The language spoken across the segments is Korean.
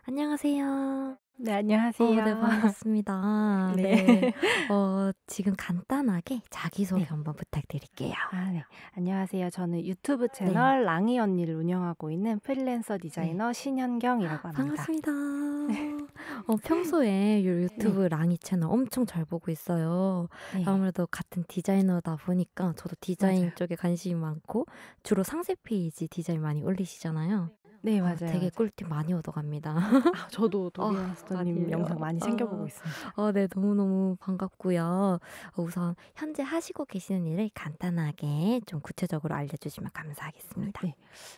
안녕하세요. 네, 네, 안녕하세요. 반갑습니다. 네. 네. 지금 간단하게 자기소개 네. 한번 부탁드릴게요. 네. 안녕하세요. 저는 유튜브 네. 채널 랑이 언니를 운영하고 있는 프리랜서 네. 디자이너 신현경이라고 합니다. 반갑습니다. 평소에 요 네. 유튜브 랑이 채널 엄청 잘 보고 있어요. 네. 아무래도 같은 디자이너다 보니까 저도 디자인 맞아요. 쪽에 관심이 많고 주로 상세 페이지 디자인 많이 올리시잖아요. 네, 맞아요, 되게 맞아요. 꿀팁 많이 얻어갑니다. 저도 어 도비 마스터님 아니에요. 영상 많이 챙겨보고 있습니다. 네. 너무너무 반갑고요. 우선 현재 하시고 계시는 일을 간단하게 좀 구체적으로 알려주시면 감사하겠습니다. 네.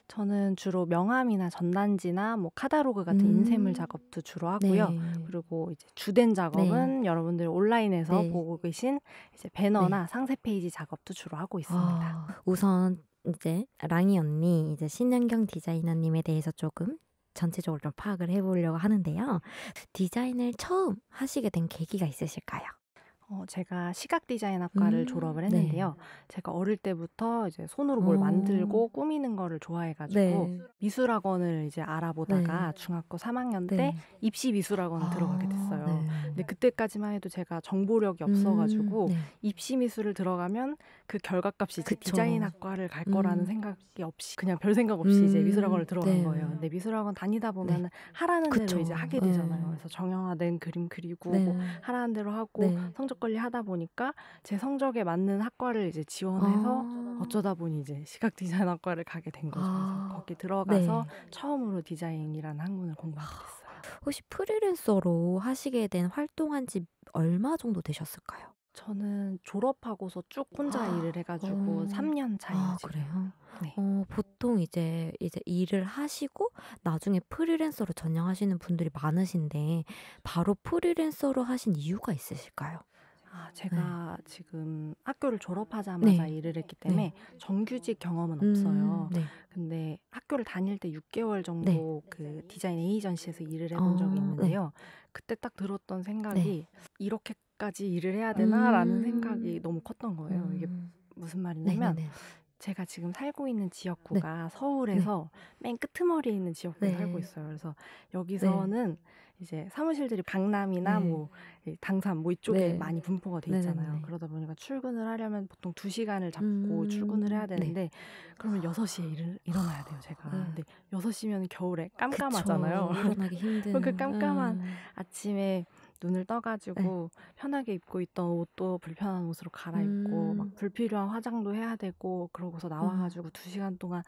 저는 주로 명함이나 전단지나 뭐 카다로그 같은 인쇄물 음. 작업도 주로 하고요. 네. 그리고 이제 주된 네. 작업은 여러분들이 온라인에서 네. 보고 계신 이제 네. 배너나 상세 페이지 작업도 주로 하고 있습니다. 우선 이제 랑이 언니 이제 신현경 디자이너님에 대해서 조금 전체적으로 좀 파악을 해 보려고 하는데요. 디자인을 처음 하시게 된 계기가 있으실까요? 제가 시각 디자인학과를 졸업을 네. 했는데요. 제가 어릴 때부터 이제 손으로 뭘 어. 만들고 꾸미는 거를 좋아해 가지고 네. 미술학원을 이제 네. 알아보다가 중학교 3 학년 때 네. 입시 미술학원을 들어가게 됐어요. 네. 근데 그때까지만 해도 제가 정보력이 없어 가지고 네. 입시 미술을 들어가면 그 결과값이 이제 그쵸. 디자인학과를 갈 거라는 음. 생각이 없이 그냥 별 생각 없이 이제 미술학원을 들어간 네. 거예요. 근데 미술학원 다니다 네. 보면은 하라는 대로 이제 그쵸. 하게 되잖아요. 예. 그래서 정형화된 그림 그리고 뭐 네. 하라는 대로 하고 네. 성적 관리 하다 보니까 제 성적에 맞는 학과를 이제 지원해서 아. 어쩌다 보니 이제 시각 디자인학과를 가게 된 거죠. 그래서 거기 들어가서 네. 처음으로 디자인이라는 학문을 공부하게 됐어요. 혹시 프리랜서로 하시게 된 활동한 지 얼마 정도 되셨을까요? 저는 졸업하고서 쭉 혼자 일을 해 가지고 3년 차예요, 지금. 그래요? 네. 보통 이제 일을 하시고 나중에 프리랜서로 전향하시는 분들이 많으신데 바로 프리랜서로 하신 이유가 있으실까요? 네. 제가 지금 학교를 졸업하자마자 네. 일을 했기 네. 때문에 정규직 경험은 없어요. 네. 근데 학교를 다닐 때 6개월 네. 정도 그 디자인 에이전시에서 일을 해본 적이 네. 있는데요. 그때 딱 들었던 네. 생각이 '이렇게까지 일을 해야 되나?'라는 생각이 음. 너무 컸던 거예요. 이게 음. 무슨 말이냐면 네네네. 제가 지금 살고 있는 네. 지역구가 네. 서울에서 맨 끄트머리에 있는 지역구에 살고 네. 있어요. 그래서 네. 여기서는 이제 사무실들이 강남이나 네. 뭐 이 당산 뭐 이쪽에 네. 많이 분포가 돼 있잖아요. 네네네. 그러다 보니까 출근을 하려면 보통 2시간을 잡고 출근을 해야 네. 되는데 그러면 6시에 일어나야 돼요, 제가. 예. 근데 6시면 겨울에 그쵸. 깜깜하잖아요. 일어나기 그 힘든 깜깜한 아침에 눈을 떠 예. 가지고 편하게 입고 있던 옷도 불편한 옷으로 갈아입고 막 음. 불필요한 화장도 해야 되고 그러고서 나와 음. 가지고 2시간 동안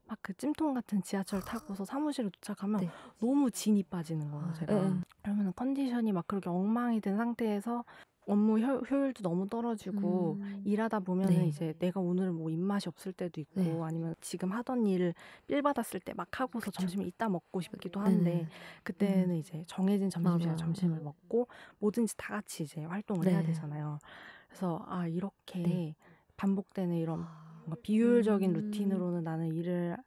막 그 찜통 같은 지하철 타고서 사무실에 도착하면 네. 너무 진이 빠지는 거예요, 제가. 예예. 그러면은 컨디션이 막 그렇게 엉망이 된 상태에서 업무 효율도 너무 떨어지고 일하다 보면은 네. 이제 내가 오늘은 뭐 입맛이 없을 때도 네. 있고 아니면 지금 하던 일을 필 받았을 때 막 하고서 그쵸. 점심을 이따 먹고 싶기도 한데 네네. 그때는 이제 정해진 점심시간에 맞아요. 점심을 먹고 뭐든지 다 같이 이제 활동을 해야 네. 되잖아요. 그래서 네. 이렇게 반복되는 이런 뭔가 비효율적인 음. 루틴으로는 나는 일을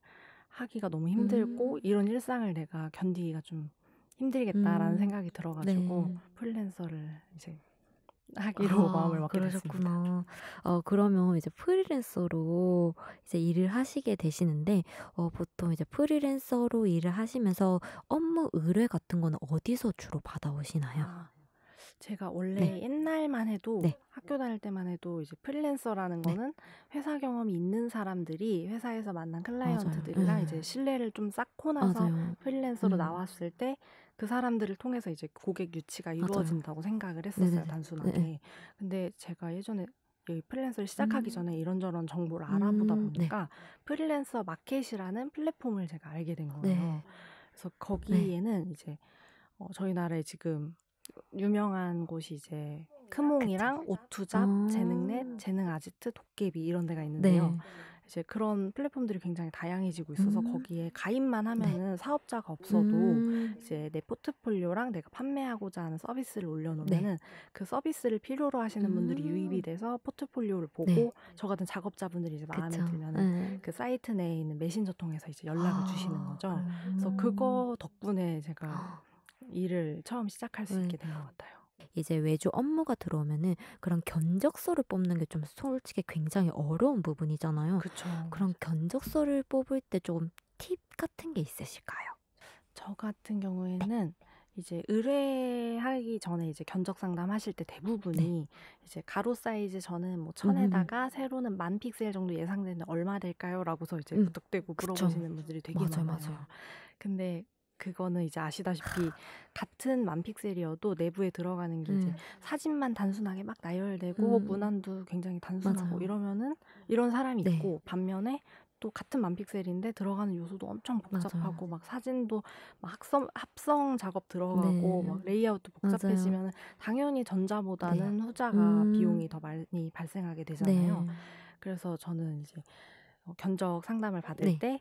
하기가 너무 힘들고 음. '이런 일상을 내가 견디기가 좀 힘들겠다.'라는 음. 생각이 들어 가지고 네. 프리랜서를 이제 하기로 마음을 먹게 됐습니다. 그러셨구나. 그러면 이제 프리랜서로 이제 일을 하시게 되시는데 보통 이제 프리랜서로 일을 하시면서 업무 의뢰 같은 거는 어디서 주로 받아오시나요? 아. 제가 네. 원래 옛날만 해도 네. 학교 다닐 때만 해도 이제 프리랜서라는 네. 거는 회사 경험이 있는 사람들이 회사에서 만난 맞아요. 클라이언트들이랑 이제 예. 신뢰를 좀 쌓고 나서 맞아요. 프리랜서로 음. 나왔을 때 그 사람들을 통해서 이제 고객 유치가 맞아요. 이루어진다고 생각을 했었어요, 네네네. 예예. 단순하게. 근데 제가 예전에 이 프리랜서를 시작하기 음. 전에 이런저런 정보를 알아보다 네. 보니까 프리랜서 마켓이라는 플랫폼을 제가 알게 된 거예요. 네. 그래서 네. 거기에는 이제 저희 나라에 지금 유명한 곳이 이제 그쵸. 크몽이랑 오투잡, 재능넷, 어. 재능아지트, 도깨비 이런 데가 있는데요. 네. 이제 그런 플랫폼들이 굉장히 다양해지고 있어서 음. 거기에 가입만 네. 하면은 사업자가 없어도 음. 이제 내 포트폴리오랑 내가 판매하고자 하는 서비스를 네. 올려놓으면은 그 서비스를 필요로 하시는 분들이 유입이 음. 돼서 포트폴리오를 네. 보고 저 같은 작업자분들이 이제 마음에 그쵸. 들면은 예. 그 사이트 내에 있는 메신저 통해서 이제 연락을 주시는 거죠. 그래요? 그래서 그거 덕분에 제가 아. 일을 처음 시작할 수 네. 있게 된 것 같아요. 이제 외주 업무가 들어오면은 그런 견적서를 뽑는 게 좀 솔직히 굉장히 어려운 부분이잖아요. 그쵸. 그런 맞아요. 견적서를 뽑을 때 좀 팁 같은 게 있으실까요? 저 같은 경우에는 이제 의뢰하기 전에 이제 견적 상담하실 때 네. 대부분이 이제 가로 사이즈 저는 뭐 음음음. 1000에다가 세로는 10,000픽셀 정도 예상되는데 얼마 될까요?라고서 이제 음. 무턱대고 그쵸. 물어보시는 분들이 되게 맞아요, 많아요. 맞아요. 근데 그거는 이제 아시다시피 같은 10,000픽셀이어도 내부에 들어가는 게 이제 예. 사진만 단순하게 막 나열되고 음. 문안도 굉장히 단순하고 맞아요. 이러면은 이런 사람이 네. 있고, 반면에 또 같은 10,000픽셀인데 들어가는 요소도 엄청 맞아요. 복잡하고 막 사진도 막 합성 작업 들어가고 네. 막 레이아웃도 맞아요. 복잡해지면은 당연히 네. 전자보다는 후자가 음. 비용이 더 많이 발생하게 되잖아요. 네. 그래서 저는 이제 견적 상담을 받을 네. 때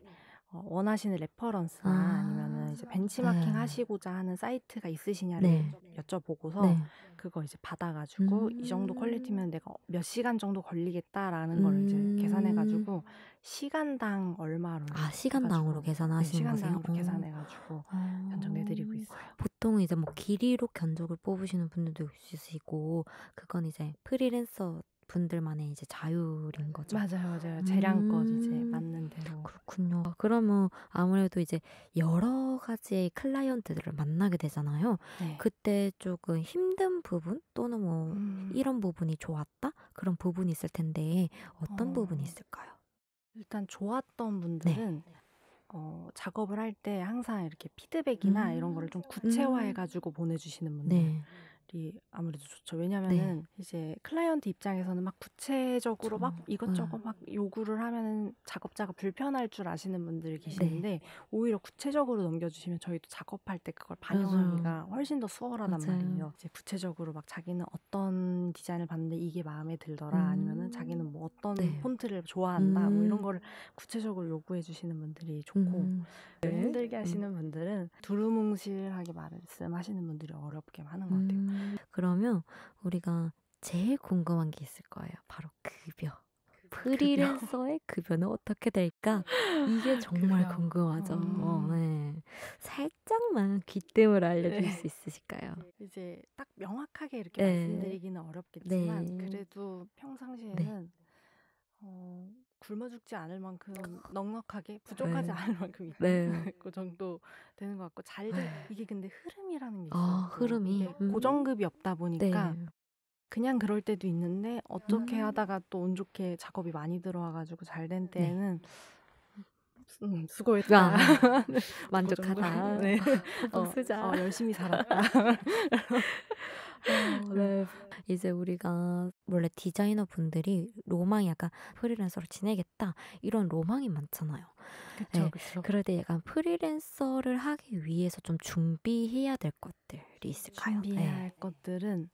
원하시는 레퍼런스나 아니면은 이제 벤치마킹 아. 하시고자 하는 사이트가 있으시냐를 네. 여쭤보고서 네. 그거 이제 받아 가지고 이 정도 음. 퀄리티면 내가 몇 시간 정도 걸리겠다라는 거를 이제 계산해 음. 가지고 시간당 얼마로 아, 해 시간당으로 가지고, 네, 계산하시는 거세요? 시간당으로 계산해 가지고 견적 내드리고 어. 있어요. 보통은 이제 뭐 길이로 견적을 뽑으시는 분들도 있으시고 그건 이제 프리랜서 분들만의 이제 자율인 거죠. 맞아요, 맞아요. 재량껏 이제 음. 맞는 대로. 그렇군요. 그러면 아무래도 이제 여러 가지의 클라이언트들을 만나게 되잖아요. 네. 그때 조금 힘든 부분 또는 뭐 음. 이런 부분이 좋았다? 그런 부분이 있을 텐데 어떤 부분이 어. 있을까요? 일단 좋았던 네. 분들은 작업을 할 때 항상 이렇게 피드백이나 이런 거를 음. 좀 구체화해 음. 가지고 보내주시는 분들이 네. 아무래도 좋죠. 네. 왜냐면은 이제 클라이언트 입장에서는 막 구체적으로 그쵸. 막 예. 이것저것 막 요구를 하면은 작업자가 불편할 줄 아시는 분들이 네. 계시는데, 오히려 구체적으로 넘겨주시면 저희도 작업할 때 그걸 맞아요. 반영하기가 훨씬 더 수월하단 맞아요. 말이에요. 이제 구체적으로 막 자기는 어떤 디자인을 봤는데 이게 마음에 들더라, 아니면은 자기는 음. 뭐 어떤 네. 폰트를 좋아한다, 뭐 이런 음. 거를 구체적으로 요구해 주시는 분들이 좋고, 음. 네. 힘들게 하시는 분들은 두루뭉실하게 말씀하시는 분들이 어렵게 하는 것 같아요. 그러면 우리가 제일 궁금한 게 있을 거예요. 바로 급여. 급여. 프리랜서의 급여는 어떻게 될까? 이게 정말 급여. 궁금하죠. 네. 살짝만 귀뜸을 알려줄 수 네. 있으실까요? 이제 딱 명확하게 이렇게 네. 말씀드리기는 어렵겠지만, 네. 그래도 네. 평상시에는 굶어 죽지 않을 만큼 넉넉하게, 부족하지 네. 않을 만큼 있는 네. 그 정도 되는 것 같고, 네. 이게 근데 흐름이라는 게 있어요. 아, 또 흐름이. 이게 고정급이 없다 보니까 네. 그냥 그럴 때도 있는데, 어떻게 음. 하다가 또 운 좋게 작업이 많이 들어와 가지고 잘 된 네. 때에는 수고했다. 아. 그 정도. 만족하다. 네. 푹푹 쓰자. 열심히 살았다. 네. 이제 우리가 원래 디자이너 분들이 로망이 약간 '프리랜서로 지내겠다.' 이런 로망이 많잖아요. 그쵸, 네. 그쵸. 그럴 때 약간 프리랜서를 하기 위해서 좀 준비해야 될 것들이 있을까요? 준비해야 할 네. 것들은 네.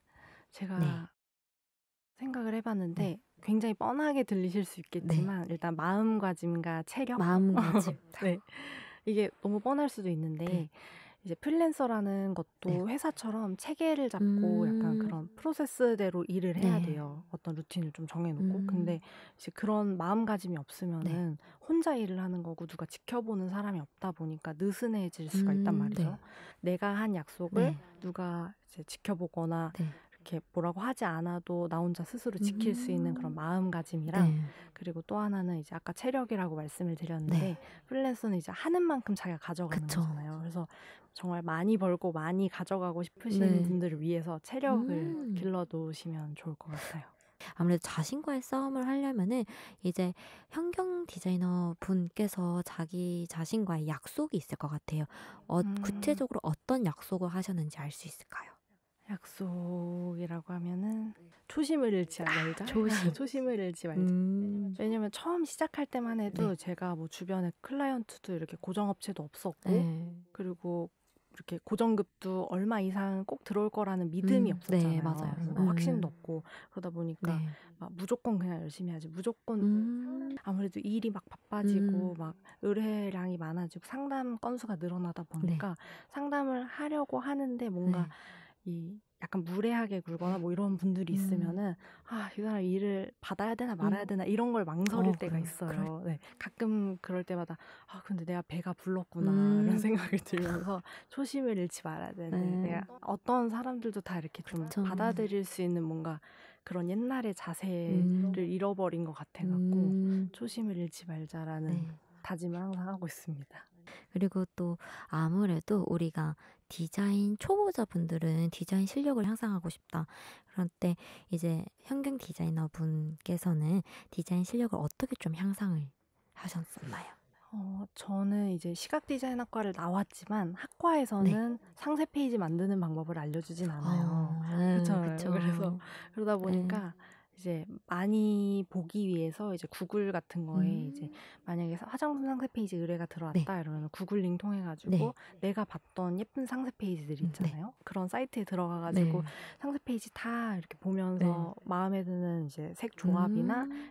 제가 생각을 해 네. 봤는데, 굉장히 뻔하게 들리실 수 네. 있겠지만 일단 마음가짐과 체력? 마음가짐. 네. 이게 너무 뻔할 수도 네. 있는데, 이제 프리랜서라는 네. 것도 회사처럼 체계를 잡고 약간 음. 그런 프로세스대로 일을 해야 네. 돼요. 어떤 루틴을 좀 정해 놓고. 근데 음. 이제 그런 마음가짐이 네. 없으면은 혼자 일을 하는 거고 누가 지켜보는 사람이 없다 보니까 느슨해질 수가 있단 네. 말이죠. 내가 한 약속을 네. 누가 이제 지켜보거나 네. 이렇게 뭐라고 하지 않아도 나 혼자 스스로 지킬 수 있는 그런 음. 마음가짐이랑, 네. 그리고 또 하나는 이제 아까 체력이라고 말씀을 드렸는데, 네. 프리랜서는 이제 하는 만큼 자기가 가져가는 그쵸. 거잖아요. 그래서 정말 많이 벌고 많이 가져가고 싶으신 네. 분들을 위해서 체력을 음. 길러 놓으시면 좋을 것 같아요. 아무래도 자신과의 싸움을 하려면은 이제 현경 디자이너 분께서 자기 자신과의 약속이 있을 것 같아요. 음, 구체적으로 어떤 약속을 하셨는지 알 수 있을까요? 약속이라고 하면은 초심을 잃지 말자. 조심. 초심을 잃지 말자. 음. 왜냐면 처음 시작할 때만 해도 네. 제가 뭐 주변에 클라이언트도 이렇게 고정업체도 없었고, 네. 그리고 이렇게 고정급도 얼마 이상 꼭 들어올 거라는 믿음이 네, 맞아요. 없었잖아요. 그래서 확신도 없고, 그러다 보니까 네. 막 무조건 그냥 열심히 하지. 무조건 음. 아무래도 일이 막 바빠지고 음. 막 의뢰량이 많아지고 상담 건수가 늘어나다 네. 보니까 상담을 하려고 하는데 뭔가 네. 이 약간 무례하게 굴거나 뭐 이런 분들이 음. 있으면은 이 사람 일을 받아야 되나 말아야 음. 되나 이런 걸 망설일 때가 그래요. 있어요. 네. 가끔 그럴 때마다 근데 내가 배가 불렀구나 이런 음. 생각이 들면서 초심을 잃지 말아야 되는데, 네. 내가 어떤 사람들도 다 이렇게 좀 그쵸. 받아들일 수 있는 뭔가 그런 옛날의 자세를 음. 잃어버린 것 같아 갖고 음. 초심을 잃지 말자라는 네. 다짐을 항상 하고 있습니다. 그리고 또 아무래도 우리가 디자인 초보자분들은 디자인 실력을 향상하고 싶다. 그럴 때 이제 현경 디자이너분께서는 디자인 실력을 어떻게 좀 향상을 하셨었나요? 저는 이제 시각 디자인학과를 나왔지만 네. 학과에서는 상세 페이지 만드는 방법을 알려주진 않아요. 그쵸. 그래서 그쵸. 그러다 예. 보니까 이제 많이 보기 위해서 이제 구글 같은 거에 이제 음. 만약에 화장품 상세 페이지 의뢰가 네. 들어왔다 이러면 구글링 통해 가지고 네. 내가 봤던 예쁜 상세 페이지들 네. 있잖아요. 그런 사이트에 들어가 가지고 네. 상세 페이지 다 이렇게 네. 보면서 마음에 드는 이제 색 조합이나 음.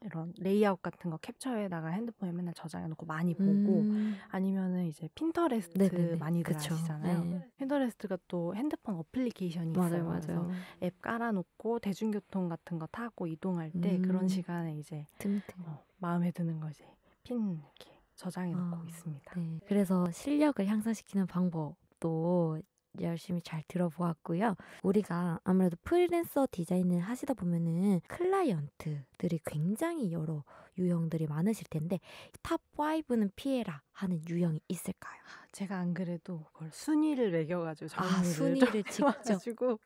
이런 레이아웃 같은 거 캡처해다가 핸드폰에 맨날 저장해 놓고 많이 보고, 음. 아니면은 이제 핀터레스트 네네네. 많이들 그쵸. 아시잖아요. 예. 핀터레스트가 또 핸드폰 어플리케이션이 맞아요, 있어요. 그래서 맞아요. 앱 깔아놓고 대중교통 같은 거 타고 이동할 때 그런 음. 시간에 이제 틈틈이. 마음에 드는 거 이제 핀 이렇게 저장해 놓고 아 있습니다. 네. 그래서 실력을 향상시키는 방법도 열심히 잘 들어보았고요. 우리가 아무래도 프리랜서 디자인을 하시다 보면은 클라이언트들이 굉장히 여러 유형들이 많으실 텐데 탑 5는 피해라 하는 유형이 있을까요? 제가 안 그래도 그걸 순위를 매겨가지고 아, 정리를 좀 순위를 직접. 해와가지고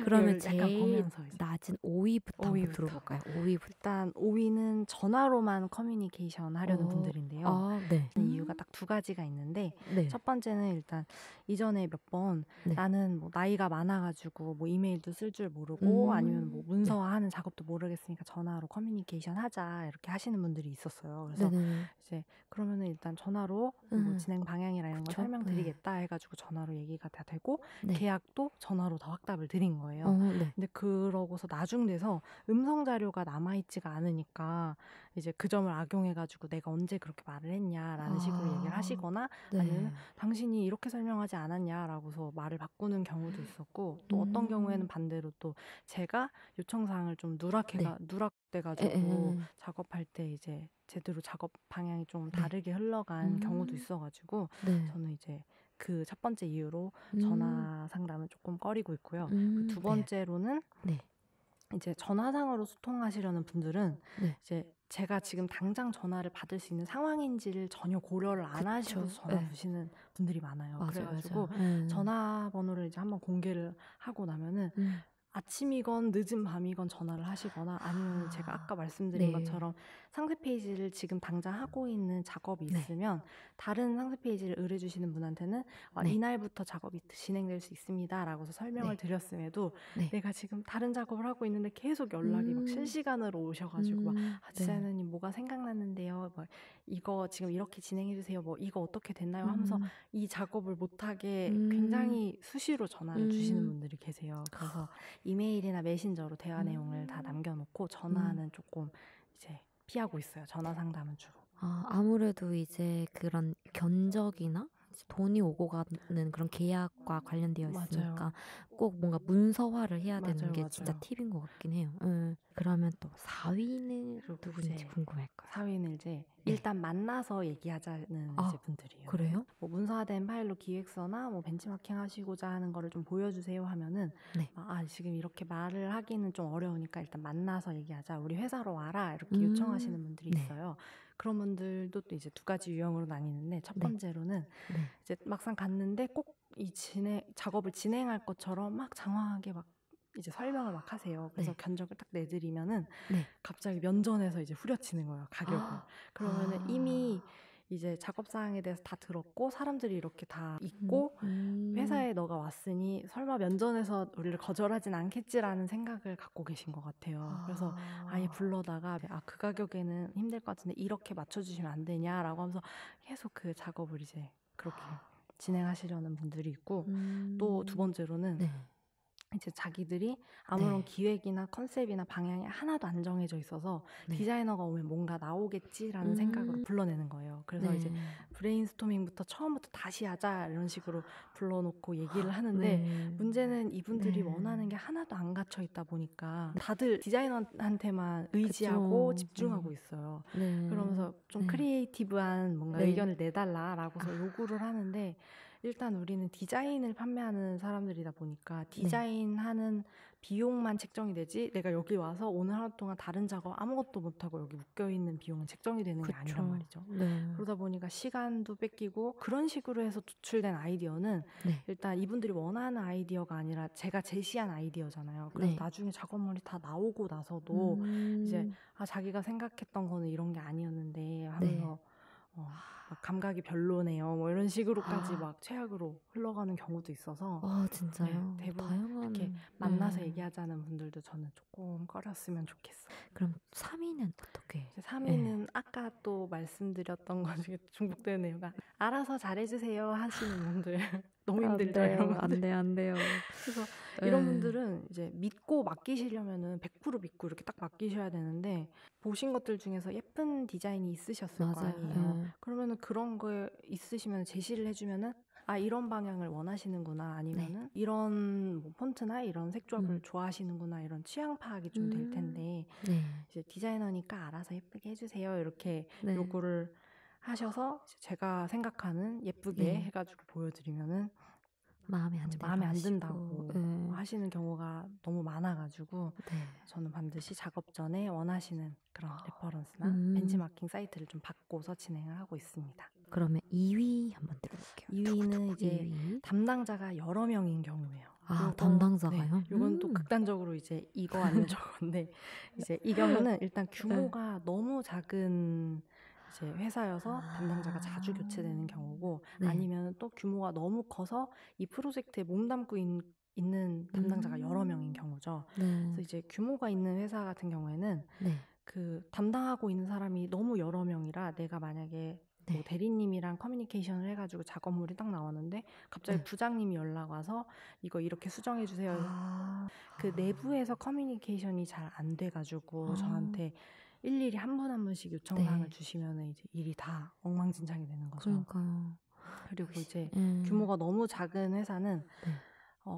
그러면 그거를 약간 제일 보면서 이제 낮은 5위부터 한번 5위부터. 들어볼까요? 5위부터. 일단 5위는 전화로만 커뮤니케이션 하려는 분들인데요. 아, 네. 이유가 딱 두 가지가 있는데, 네. 첫 번째는 일단 이전에 몇 번 네. 나는 뭐 나이가 많아가지고 뭐 이메일도 쓸 줄 모르고 아니면 뭐 네. 문서화하는 작업도 모르겠으니까 전화로 커뮤니케이션 하자 이렇게 하시는 분들이 있었어요. 그래서 네네네. 이제 그러면은 일단 전화로 뭐 진행 방향이랑 이런 거 그쵸. 설명드리겠다 해가지고 전화로 얘기가 다 되고, 네. 계약도 전화로 다 확답을 드린 거예요. 네. 근데 그러고서 나중 돼서 음성 자료가 남아있지가 않으니까 이제 그 점을 악용해가지고 내가 언제 그렇게 말을 했냐라는 식으로 얘기를 하시거나, 네. 아니면 당신이 이렇게 설명하지 않았냐라고서 말을 바꾸는 경우도 있었고, 또 어떤 경우에는 반대로 또 제가 요청사항을 좀 네. 누락돼가지고 에에. 작업할 때 이제 제대로 작업 방향이 좀 네. 다르게 흘러간 경우도 음. 있어가지고 네. 저는 이제 그 첫 번째 이유로 음. 전화 상담을 조금 꺼리고 있고요. 그 두 네. 번째로는 네. 이제 전화상으로 소통하시려는 분들은 네. 이제 제가 지금 당장 전화를 받을 수 있는 상황인지를 전혀 고려를 안 그쵸. 하시고서 전화 예. 주시는 분들이 많아요. 맞아요, 그래가지고 맞아요. 예. 전화번호를 이제 한번 공개를 하고 나면은 아침이건 늦은 밤이건 전화를 하시거나, 아니면 제가 아까 말씀드린 네. 것처럼 상세 페이지를 지금 당장 하고 있는 작업이 네. 있으면 다른 상세 페이지를 의뢰 주시는 분한테는 네. 이날부터 작업이 진행될 수 있습니다 라고서 설명을 네. 드렸음에도 네. 내가 지금 다른 작업을 하고 있는데 계속 연락이 막 실시간으로 오셔가지고 막 네. 디자이너님 뭐가 생각났는데요, 뭐 이거 지금 이렇게 진행해 주세요, 뭐 이거 어떻게 됐나요 하면서 이 작업을 못하게 굉장히 수시로 전화를 주시는 분들이 계세요. 그래서 이메일이나 메신저로 대화 내용을 다 남겨놓고 전화는 조금 이제 피하고 있어요. 전화 상담은 주로. 아무래도 이제 그런 견적이나 이제 돈이 오고 가는 그런 계약과 관련되어 있으니까 맞아요. 꼭 뭔가 문서화를 해야 되는 맞아요, 게 진짜 맞아요. 팁인 것 같긴 해요. 예. 그러면 또 4위는 그리고 누군지 이제 궁금할까요? 4위는 이제 네. 일단 만나서 얘기하자는 이제 분들이에요. 그래요? 뭐 문서화된 파일로 기획서나 뭐 벤치마킹 하시고자 하는 거를 좀 보여주세요 하면은 네. 지금 이렇게 말을 하기는 좀 어려우니까 일단 만나서 얘기하자, 우리 회사로 와라 이렇게 요청하시는 분들이 네. 있어요. 그런 분들도 또 이제 두 가지 유형으로 나뉘는데, 첫 네. 번째로는 네. 이제 막상 갔는데 꼭 이 작업을 진행할 것처럼 막 장황하게 막 이제 설명을 막 하세요. 그래서 네. 견적을 딱 내드리면은 네. 갑자기 면전에서 이제 후려치는 거예요, 가격을. 그러면은 이미 이제 작업 사항에 대해서 다 들었고 사람들이 이렇게 다 있고 회사에 너가 왔으니 설마 면전에서 우리를 거절하진 않겠지라는 생각을 갖고 계신 것 같아요. 그래서 아예 불러다가 그 가격에는 힘들 것 같은데 이렇게 맞춰주시면 안 되냐라고 하면서 계속 그 작업을 이제 그렇게 진행하시려는 분들이 있고, 또 두 번째로는 네. 이제 자기들이 아무런 네. 기획이나 컨셉이나 방향이 하나도 안 정해져 있어서 네. 디자이너가 오면 뭔가 나오겠지라는 생각으로 불러내는 거예요. 그래서 이제 브레인스토밍부터 처음부터 다시 하자 이런 식으로 불러놓고 얘기를 하는데, 네. 문제는 이분들이 원하는 게 하나도 안 갖춰 있다 보니까 다들 디자이너한테만 의지하고 그쵸. 집중하고 있어요. 네. 그러면서 좀 네. 크리에이티브한 뭔가 네. 의견을 내달라라고서 요구를 하는데, 일단 우리는 디자인을 판매하는 사람들이다 보니까 디자인하는 비용만 책정이 되지 내가 여기 와서 오늘 하루 동안 다른 작업 아무것도 못하고 여기 묶여있는 비용은 책정이 되는 게 아니란 말이죠. 그러다 보니까 시간도 뺏기고 그런 식으로 해서 도출된 아이디어는 일단 이분들이 원하는 아이디어가 아니라 제가 제시한 아이디어잖아요. 그래서 나중에 작업물이 다 나오고 나서도 이제 자기가 생각했던 거는 이런 게 아니었는데 하면서 막 감각이 별로네요. 뭐 이런 식으로까지 막 최악으로 흘러가는 경우도 있어서 진짜요? 대부분 다양한 이렇게 만나서 얘기하자는 분들도 저는 조금 꺼렸으면 좋겠어요. 그럼 3위는 어떻게? 3위는 아까 또 말씀드렸던 것 중에 중복되네요. 알아서 잘해주세요 하시는 분들 너무 힘들죠. 이런 분들. 안 돼요. 그래서 이런 분들은 이제 믿고 맡기시려면은 100% 믿고 이렇게 딱 맡기셔야 되는데 보신 것들 중에서 예쁜 디자인이 있으셨을 거 아니에요. 그러면은 그런 거 있으시면 제시를 해주면은 이런 방향을 원하시는구나 아니면은 이런 뭐 폰트나 이런 색조합을 좋아하시는구나 이런 취향 파악이 좀 될 텐데 이제 디자이너니까 알아서 예쁘게 해주세요 이렇게 요구를 하셔서 제가 생각하는 예쁘게 해가지고 보여드리면은 마음에 안 든다고 하시는 경우가 너무 많아가지고 저는 반드시 작업 전에 원하시는 그런 레퍼런스나 벤치마킹 사이트를 좀 바꿔서 진행을 하고 있습니다. 그러면 2위 한번 들어볼게요. 2위는 이제 담당자가 여러 명인 경우예요. 담당자가요? 이건 또 극단적으로 이제 이거 아니면 저건데 이제 이 경우는 일단 규모가 너무 작은 이제 회사여서 담당자가 자주 교체되는 경우고 아니면 또 규모가 너무 커서 이 프로젝트에 몸담고 있는 담당자가 여러 명인 경우죠. 그래서 이제 규모가 있는 회사 같은 경우에는 그 담당하고 있는 사람이 너무 여러 명이라 내가 만약에 뭐 대리님이랑 커뮤니케이션을 해가지고 작업물이 딱 나왔는데 갑자기 부장님이 연락 와서 이거 이렇게 수정해 주세요. 그 내부에서 커뮤니케이션이 잘 안 돼가지고 저한테 일일이 한 분 한 분씩 요청사항을 주시면 이제 일이 다 엉망진창이 되는 거죠. 그러니까요. 그리고 이제 규모가 너무 작은 회사는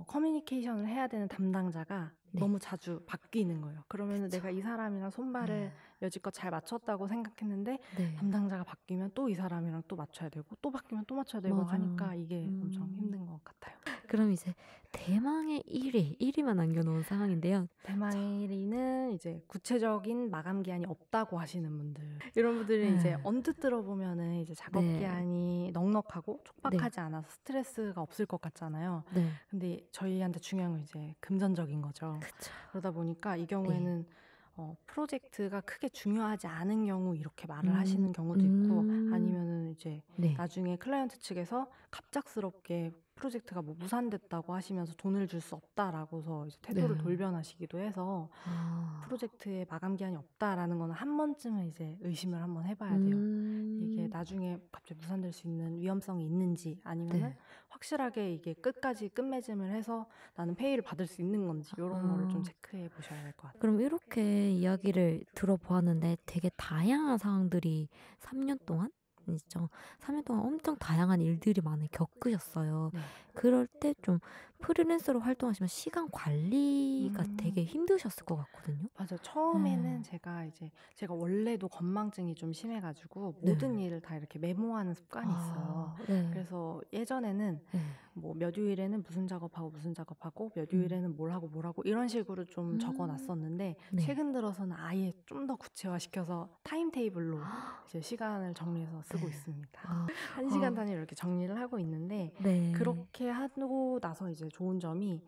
커뮤니케이션을 해야 되는 담당자가 너무 자주 바뀌는 거예요. 그러면 내가 이 사람이랑 손발을 여지껏 잘 맞췄다고 생각했는데 담당자가 바뀌면 또 이 사람이랑 또 맞춰야 되고 또 바뀌면 또 맞춰야 되고 하니까 이게 엄청 힘든 것 같아요. 그럼 이제 대망의 1위만 남겨놓은 상황인데요. 대망의 1위는 이제 구체적인 마감 기한이 없다고 하시는 분들. 이런 분들은 이제 언뜻 들어보면은 이제 작업 기한이 넉넉하고 촉박하지 않아서 스트레스가 없을 것 같잖아요. 근데 저희한테 중요한 건 이제 금전적인 거죠. 그러다 보니까 이 경우에는 프로젝트가 크게 중요하지 않은 경우 이렇게 말을 하시는 경우도 있고 아니면은 이제 나중에 클라이언트 측에서 갑작스럽게 프로젝트가 뭐 무산됐다고 하시면서 돈을 줄 수 없다라고서 이제 태도를 돌변하시기도 해서 프로젝트에 마감 기한이 없다라는 거는 한 번쯤은 이제 의심을 한번 해봐야 돼요. 이게 나중에 갑자기 무산될 수 있는 위험성이 있는지 아니면은 확실하게 이게 끝까지 끝맺음을 해서 나는 페이를 받을 수 있는 건지 이런 거를 좀 체크해 보셔야 될 것 같아요. 그럼 이렇게 이야기를 들어보았는데 되게 다양한 상황들이 3년 동안? 3년 동안 엄청 다양한 일들이 많이 겪으셨어요. 그럴 때 좀 프리랜서로 활동하시면 시간 관리가 되게 힘드셨을 것 같거든요. 맞아요. 처음에는 제가 원래도 건망증이 좀 심해가지고 모든 일을 다 이렇게 메모하는 습관이 있어요. 그래서 예전에는 뭐 몇 요일에는 무슨 작업하고 몇 요일에는 뭘 하고 이런 식으로 좀 적어놨었는데 최근 들어서는 아예 좀 더 구체화시켜서 타임테이블로 이제 시간을 정리해서 쓰고 있습니다. 1시간 단위로 이렇게 정리를 하고 있는데 그렇게 하고 나서 이제 좋은 점이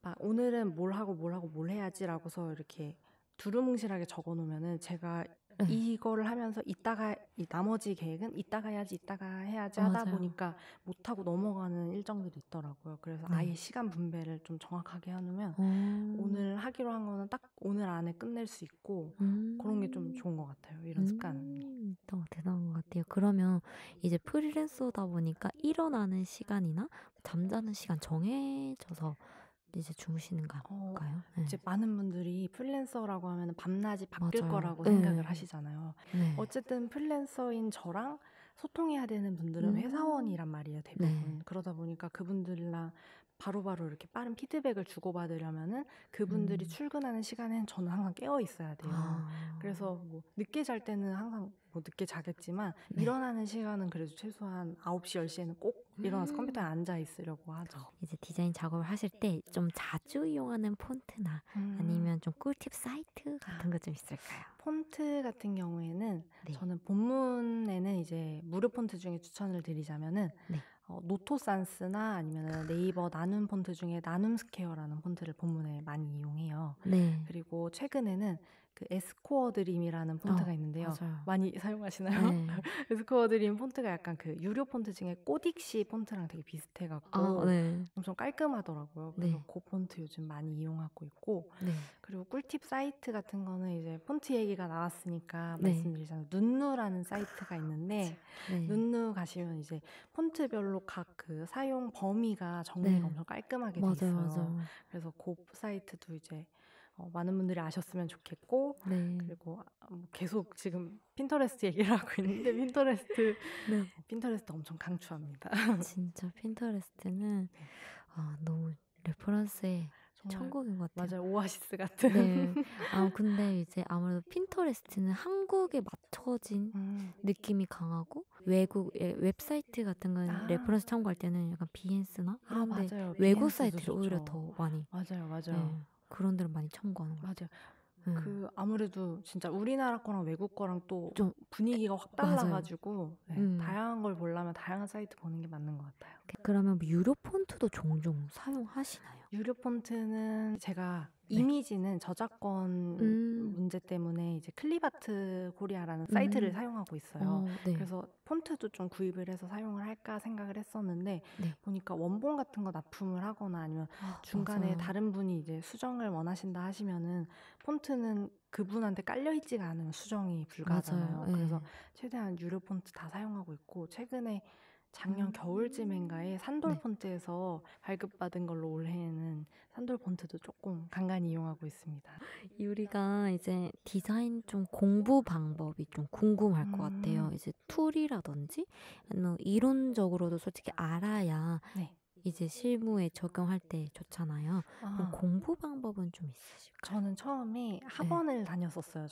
막 오늘은 뭘 하고 해야지라고서 이렇게 두루뭉실하게 적어놓으면은 제가 이거를 하면서 이따가 나머지 계획은 이따가 해야지 하다 보니까 못하고 넘어가는 일정들이 있더라고요. 그래서 아예 시간 분배를 좀 정확하게 해놓으면 오늘 하기로 한 거는 딱 오늘 안에 끝낼 수 있고 그런 게 좀 좋은 것 같아요. 이런 습관이. 너무 대단한 것 같아요. 그러면 이제 프리랜서다 보니까 일어나는 시간이나 잠자는 시간 정해져서 이제 주무시는 건가요? 이제 많은 분들이 프리랜서라고 하면 밤낮이 바뀔 거라고 생각을 하시잖아요. 어쨌든 프리랜서인 저랑 소통해야 되는 분들은 회사원이란 말이에요, 대부분. 그러다 보니까 그분들이랑 바로바로 이렇게 빠른 피드백을 주고받으려면은 그분들이 출근하는 시간엔 저는 항상 깨어 있어야 돼요. 그래서 뭐 늦게 잘 때는 항상 뭐 늦게 자겠지만 일어나는 시간은 그래도 최소한 9시, 10시에는 꼭 일어나서 컴퓨터에 앉아 있으려고 하죠. 이제 디자인 작업을 하실 때 좀 자주 이용하는 폰트나 아니면 좀 꿀팁 사이트 같은 거 좀 있을까요? 폰트 같은 경우에는 네. 저는 본문에는 이제 무료 폰트 중에 추천을 드리자면은 네. 노토산스나 아니면 네이버 나눔 폰트 중에 나눔스퀘어라는 폰트를 본문에 많이 이용해요. 네. 그리고 최근에는 그 에스코어 드림이라는 폰트가 있는데요. 맞아요. 많이 사용하시나요? 네. 에스코어 드림 폰트가 약간 그 유료 폰트 중에 코딕시 폰트랑 되게 비슷해갖고 네. 엄청 깔끔하더라고요. 그래서 네. 그 폰트 요즘 많이 이용하고 있고, 네. 그리고 꿀팁 사이트 같은 거는 이제 폰트 얘기가 나왔으니까 네. 말씀드리자면 눈누라는 사이트가 있는데 네. 눈누 가시면 이제 폰트별로 각 그 사용 범위가 정리가 네. 엄청 깔끔하게 돼 맞아요, 있어요. 맞아요. 그래서 그 사이트도 이제 많은 분들이 아셨으면 좋겠고, 네. 그리고 뭐 계속 지금 핀터레스트 얘기를 하고 있는데 네. 핀터레스트 엄청 강추합니다. 진짜 핀터레스트는 너무 레퍼런스의 정말 천국인 것 같아요. 맞아요. 오아시스 같은. 네. 근데 이제 아무래도 핀터레스트는 한국에 맞춰진 느낌이 강하고 외국의 웹사이트 같은 건 레퍼런스 참고할 때는 약간 비엔스나 이런데 맞아요. 외국 비엔스도 사이트를 오히려 좋죠. 더 많이 맞아요. 네, 그런 데를 많이 참고하는 것 같아요. 맞아요. 그 아무래도 진짜 우리나라 거랑 외국 거랑 또 좀 분위기가 확 맞아요. 달라가지고 다양한 걸 보려면 다양한 사이트 보는 게 맞는 것 같아요. 그러면 뭐 유료 폰트도 종종 사용하시나요? 유료 폰트는 제가 네. 이미지는 저작권 문제 때문에 이제 클립아트 코리아라는 사이트를 사용하고 있어요. 네. 그래서 폰트도 좀 구입을 해서 사용을 할까 생각을 했었는데 네. 보니까 원본 같은 거 납품을 하거나 아니면 중간에 맞아요. 다른 분이 이제 수정을 원하신다 하시면은 폰트는 그분한테 깔려 있지가 않으면 수정이 불가하잖아요. 맞아요. 그래서 네. 최대한 유료 폰트 다 사용하고 있고, 최근에 작년 겨울쯤인가에 산돌 네. 폰트에서 발급받은 걸로 올해에는 산돌 폰트도 조금 간간히 이용하고 있습니다. 우리가 이제 디자인 좀 공부 방법이 좀 궁금할 것 같아요. 이제 툴이라든지 아니면 이론적으로도 솔직히 알아야 네. 이제 실무에 적용할 때 좋잖아요. 그럼 공부 방법은 좀 있으실까요? 저는 처음에 학원을 다녔었어요.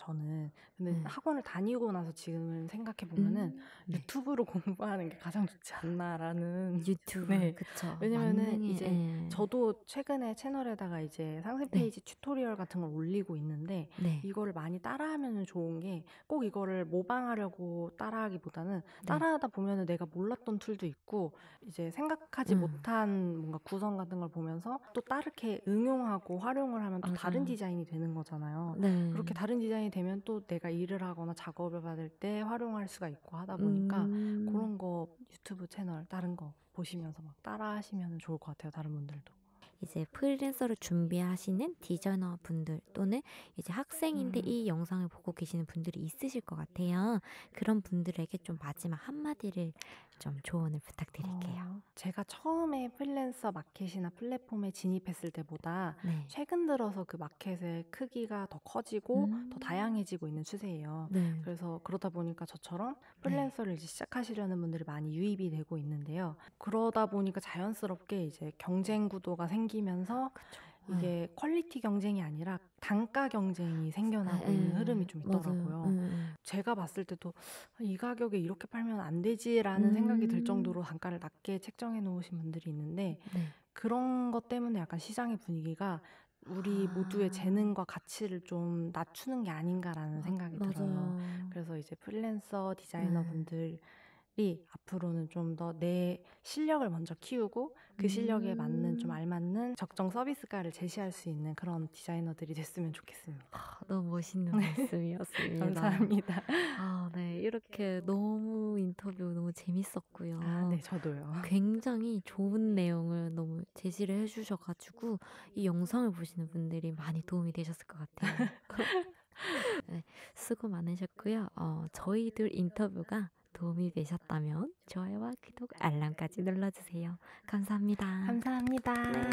근데 학원을 다니고 나서 지금은 생각해 보면은 유튜브로 공부하는 게 가장 좋지 않나라는. 유튜브. 네. 그쵸. 왜냐면은 이제 저도 최근에 채널에다가 이제 상세 페이지 튜토리얼 같은 걸 올리고 있는데 이거를 많이 따라하면 좋은 게, 꼭 이거를 모방하려고 따라하기보다는 따라하다 보면은 내가 몰랐던 툴도 있고 이제 생각하지 못한 뭔가 구성 같은 걸 보면서 또 다르게 응용하고 활용을 하면 또 다른 디자인이 되는 거잖아요. 그렇게 다른 디자인이 되면 또 내가 일을 하거나 작업을 받을 때 활용할 수가 있고 하다 보니까 그런 거 유튜브 채널 다른 거 보시면서 막 따라 하시면 좋을 것 같아요. 다른 분들도. 이제 프리랜서를 준비하시는 디자이너 분들 또는 이제 학생인데 이 영상을 보고 계시는 분들이 있으실 것 같아요. 그런 분들에게 좀 마지막 한마디를 좀 조언을 부탁드릴게요. 제가 처음에 프리랜서 마켓이나 플랫폼에 진입했을 때보다 최근 들어서 그 마켓의 크기가 더 커지고 더 다양해지고 있는 추세예요. 그래서 그러다 보니까 저처럼 프리랜서를 이제 시작하시려는 분들이 많이 유입이 되고 있는데요. 그러다 보니까 자연스럽게 이제 경쟁 구도가 생기면서 이게 퀄리티 경쟁이 아니라 단가 경쟁이 생겨나고 있는 흐름이 좀 있더라고요. 제가 봤을 때도 이 가격에 이렇게 팔면 안 되지라는 생각이 들 정도로 단가를 낮게 책정해 놓으신 분들이 있는데 그런 것 때문에 약간 시장의 분위기가 우리 모두의 재능과 가치를 좀 낮추는 게 아닌가라는 생각이 들어요. 그래서 이제 프리랜서 디자이너분들이 앞으로는 좀 더 내 실력을 먼저 키우고 그 실력에 맞는 좀 알맞는 적정 서비스가를 제시할 수 있는 그런 디자이너들이 됐으면 좋겠습니다. 너무 멋있는 말씀이었습니다. 감사합니다. 네. 이렇게 너무 인터뷰 너무 재밌었고요. 네, 저도요. 굉장히 좋은 내용을 너무 제시를 해주셔가지고 이 영상을 보시는 분들이 많이 도움이 되셨을 것 같아요. 수고 많으셨고요. 저희들 인터뷰가 도움이 되셨다면 좋아요와 구독, 알람까지 눌러주세요. 감사합니다. 감사합니다. 네.